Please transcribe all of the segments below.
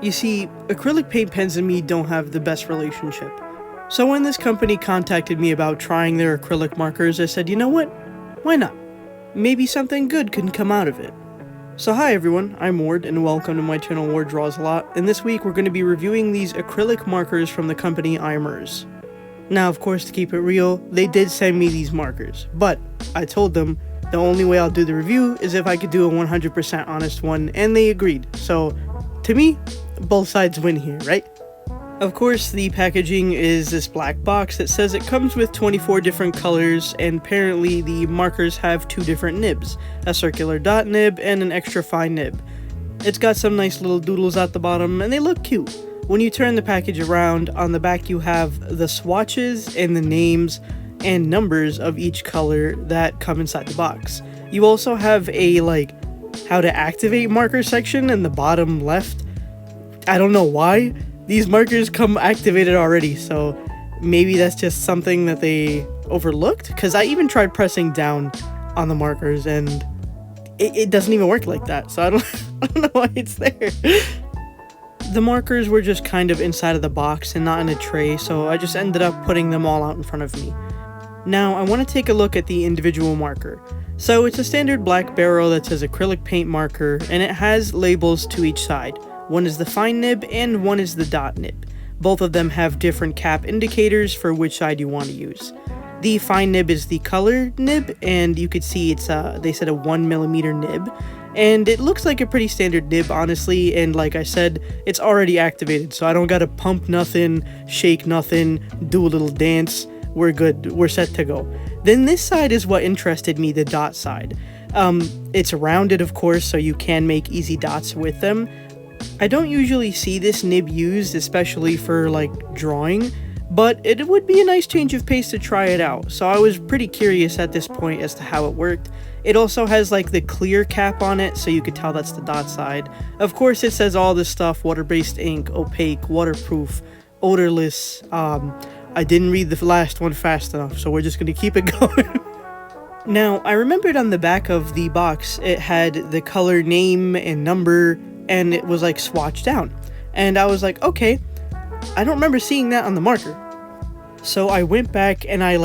You see, acrylic paint pens and me don't have the best relationship. So when this company contacted me about trying their acrylic markers, I said, you know what? Why not? Maybe something good can come out of it. So hi everyone, I'm Ward and welcome to my channel Wardrawsalot, and this week we're going to be reviewing these acrylic markers from the company IMURZ. Now of course, to keep it real, they did send me these markers, but I told them the only way I'll do the review is if I could do a 100% honest one, and they agreed. So to me, both sides win here, right? Of course, the packaging is this black box that says it comes with 24 different colors, and apparently the markers have two different nibs, a circular dot nib and an extra fine nib. It's got some nice little doodles at the bottom, and they look cute. When you turn the package around, on the back you have the swatches and the names and numbers of each color that come inside the box. You also have a how to activate marker section in the bottom left. I don't know why. These markers come activated already, so maybe that's just something that they overlooked, because I even tried pressing down on the markers and it doesn't even work like that, so I don't know why it's there. The markers were just kind of inside of the box and not in a tray, so I just ended up putting them all out in front of me. Now I want to take a look at the individual marker. So it's a standard black barrel that says acrylic paint marker, and it has labels to each side. One is the fine nib and one is the dot nib. Both of them have different cap indicators for which side you want to use. The fine nib is the color nib, and you could see it's they said a 1mm nib, and it looks like a pretty standard nib honestly, and like I said, it's already activated, so I don't gotta pump nothing, shake nothing, do a little dance. We're good, we're set to go. Then this side is what interested me, the dot side. It's rounded of course, so you can make easy dots with them. I don't usually see this nib used, especially for drawing, but it would be a nice change of pace to try it out, so I was pretty curious at this point as to how it worked. It also has the clear cap on it, so you could tell that's the dot side. Of course it says all this stuff: water-based ink, opaque, waterproof, odorless. I didn't read the last one fast enough, so we're just gonna keep it going. Now, I remembered on the back of the box it had the color name and number, and it was swatched down, and I was like, okay, I don't remember seeing that on the marker. So I went back and I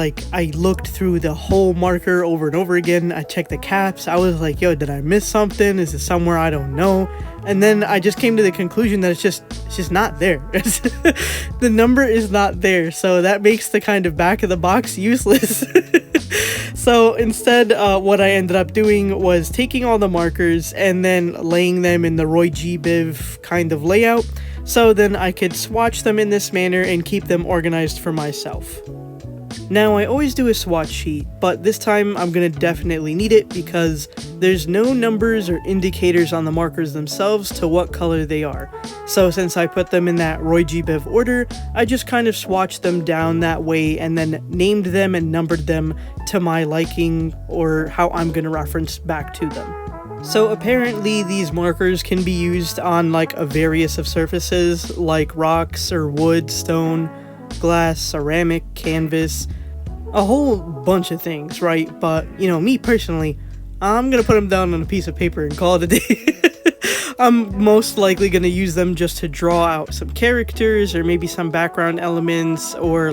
looked through the whole marker over and over again. I checked the caps. I was like, yo, did I miss something? Is it somewhere I don't know? And then I just came to the conclusion that it's just not there. The number is not there, so that makes the kind of back of the box useless. So instead, what I ended up doing was taking all the markers and then laying them in the Roy G. Biv kind of layout, so then I could swatch them in this manner and keep them organized for myself. Now, I always do a swatch sheet, but this time I'm gonna definitely need it because there's no numbers or indicators on the markers themselves to what color they are. So since I put them in that Roy G. Biv order, I just kind of swatched them down that way and then named them and numbered them to my liking, or how I'm gonna reference back to them. So apparently these markers can be used on a various of surfaces like rocks or wood, stone, glass, ceramic, canvas, a whole bunch of things, right? But me personally, I'm gonna put them down on a piece of paper and call it a day. I'm most likely gonna use them just to draw out some characters or maybe some background elements, or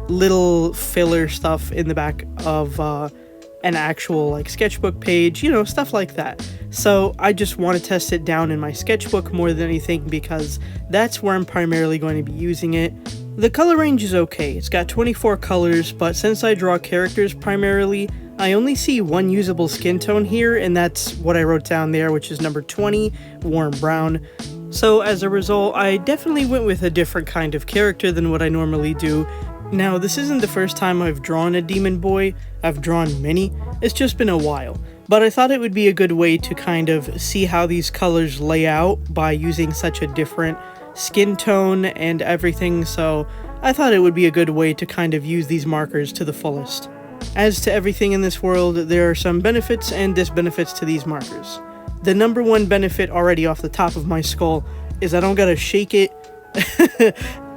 little filler stuff in the back of an actual sketchbook page, stuff like that. So I just want to test it down in my sketchbook more than anything, because that's where I'm primarily going to be using it. The color range is okay. It's got 24 colors, but since I draw characters primarily, I only see one usable skin tone here, and that's what I wrote down there, which is number 20, warm brown. So as a result, I definitely went with a different kind of character than what I normally do. Now, this isn't the first time I've drawn a demon boy. I've drawn many. It's just been a while. But I thought it would be a good way to kind of see how these colors lay out by using such a different skin tone and everything, so I thought it would be a good way to kind of use these markers to the fullest. As to everything in this world, there are some benefits and disbenefits to these markers. The number one benefit already off the top of my skull is I don't gotta shake it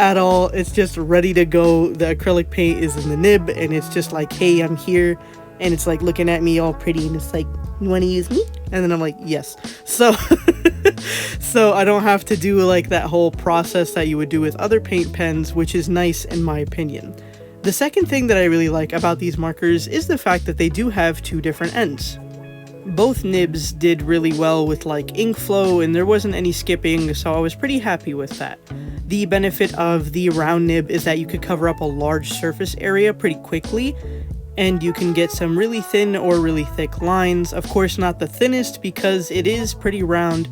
at all. It's just ready to go. The acrylic paint is in the nib, and it's just hey, I'm here, and it's looking at me all pretty, and it's you want to use me? And then I'm yes. So So I don't have to do like that whole process that you would do with other paint pens, which is nice in my opinion. The second thing that I really like about these markers is the fact that they do have two different ends. Both nibs did really well with like ink flow, and there wasn't any skipping, so I was pretty happy with that. The benefit of the round nib is that you could cover up a large surface area pretty quickly, and you can get some really thin or really thick lines. Of course, not the thinnest because it is pretty round,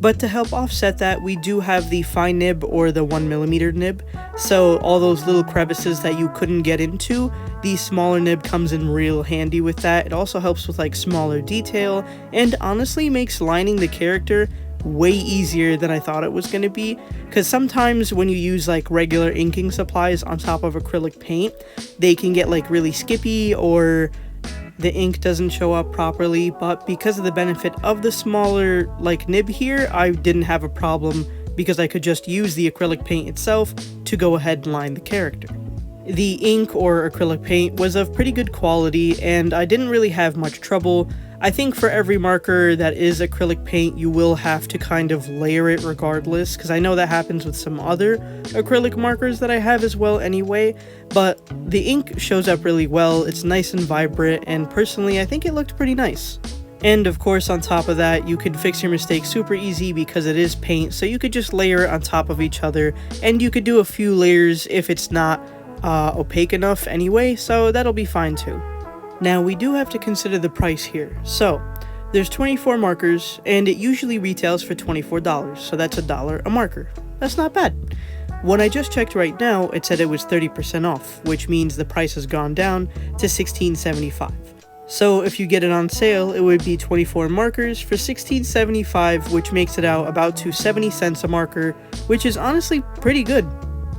but to help offset that, we do have the fine nib or the 1mm nib, so all those little crevices that you couldn't get into, the smaller nib comes in real handy with that. It also helps with like smaller detail, and honestly makes lining the character way easier than I thought it was going to be, because sometimes when you use like regular inking supplies on top of acrylic paint, they can get like really skippy or the ink doesn't show up properly, but because of the benefit of the smaller like nib here, I didn't have a problem because I could just use the acrylic paint itself to go ahead and line the character. The ink or acrylic paint was of pretty good quality, and I didn't really have much trouble. I think for every marker that is acrylic paint, you will have to kind of layer it regardless, because I know that happens with some other acrylic markers that I have as well anyway, but the ink shows up really well, it's nice and vibrant, and personally I think it looked pretty nice. And of course on top of that, you could fix your mistakes super easy because it is paint, so you could just layer it on top of each other, and you could do a few layers if it's not opaque enough anyway, so that'll be fine too. Now we do have to consider the price here. So there's 24 markers and it usually retails for $24, so that's $1 a marker. That's not bad. When I just checked right now, it said it was 30% off, which means the price has gone down to $16.75. So if you get it on sale, it would be 24 markers for $16.75, which makes it out about to 70 cents a marker, which is honestly pretty good.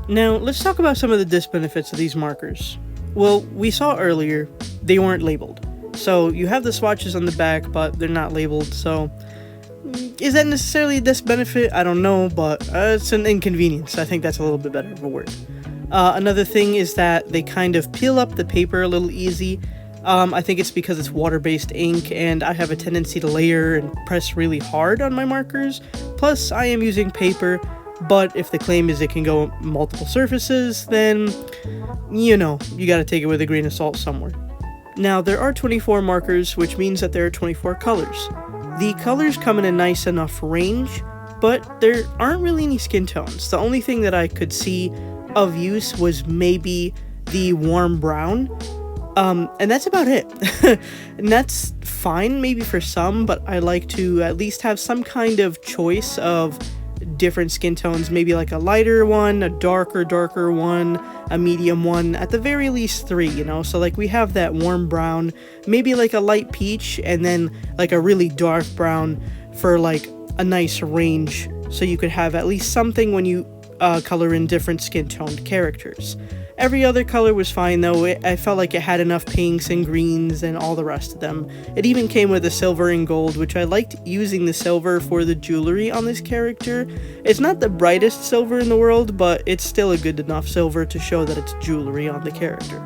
Now let's talk about some of the disbenefits of these markers. Well, we saw earlier, they weren't labeled. So you have the swatches on the back, but they're not labeled, so is that necessarily a disbenefit? I don't know, but it's an inconvenience. I think that's a little bit better of a word. Another thing is that they kind of peel up the paper a little easy. I think it's because it's water-based ink, and I have a tendency to layer and press really hard on my markers. Plus, I am using paper, but if the claim is it can go on multiple surfaces, then, you know, you gotta take it with a grain of salt somewhere. Now, there are 24 markers, which means that there are 24 colors. The colors come in a nice enough range, but there aren't really any skin tones. The only thing that I could see of use was maybe the warm brown, and that's about it. And that's fine maybe for some, but I like to at least have some kind of choice of different skin tones, maybe like a lighter one, a darker one, a medium one, at the very least 3, you know. So like we have that warm brown, maybe like a light peach, and then like a really dark brown for like a nice range, so you could have at least something when you color in different skin toned characters. Every other color was fine though. I felt like it had enough pinks and greens and all the rest of them. It even came with a silver and gold, which I liked using the silver for the jewelry on this character. It's not the brightest silver in the world, but it's still a good enough silver to show that it's jewelry on the character.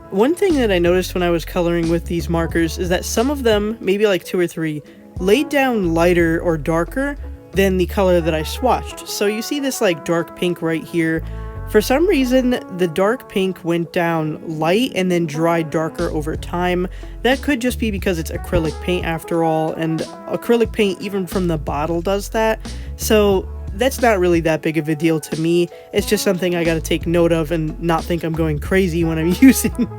One thing that I noticed when I was coloring with these markers is that some of them, maybe like 2 or 3, laid down lighter or darker than the color that I swatched. So you see this like dark pink right here. For some reason, the dark pink went down light and then dried darker over time. That could just be because it's acrylic paint after all, and acrylic paint even from the bottle does that. So that's not really that big of a deal to me. It's just something I gotta take note of and not think I'm going crazy when I'm using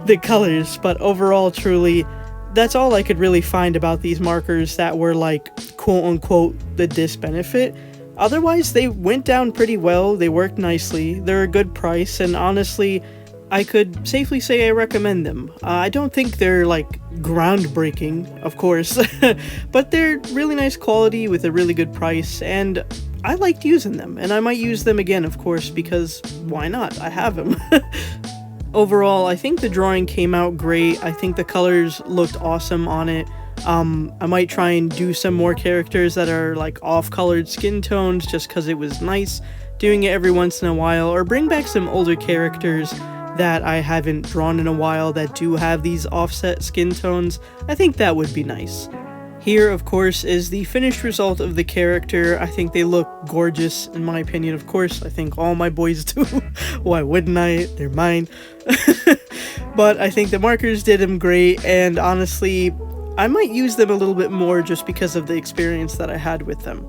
the colors. But overall, truly, that's all I could really find about these markers that were like quote-unquote the disbenefit. Otherwise, they went down pretty well, they worked nicely, they're a good price, and honestly, I could safely say I recommend them. I don't think they're like groundbreaking, of course, but they're really nice quality with a really good price, and I liked using them, and I might use them again, of course, because why not? I have them. Overall, I think the drawing came out great. I think the colors looked awesome on it. I might try and do some more characters that are like off-colored skin tones just because it was nice doing it every once in a while, or bring back some older characters that I haven't drawn in a while that do have these offset skin tones. I think that would be nice. Here, of course, is the finished result of the character. I think they look gorgeous, in my opinion. Of course, I think all my boys do. Why wouldn't I? They're mine. But I think the markers did them great, and honestly, I might use them a little bit more just because of the experience that I had with them.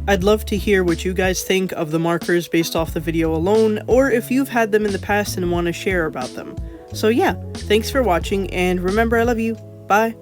I'd love to hear what you guys think of the markers based off the video alone, or if you've had them in the past and want to share about them. So yeah, thanks for watching, and remember I love you. Bye!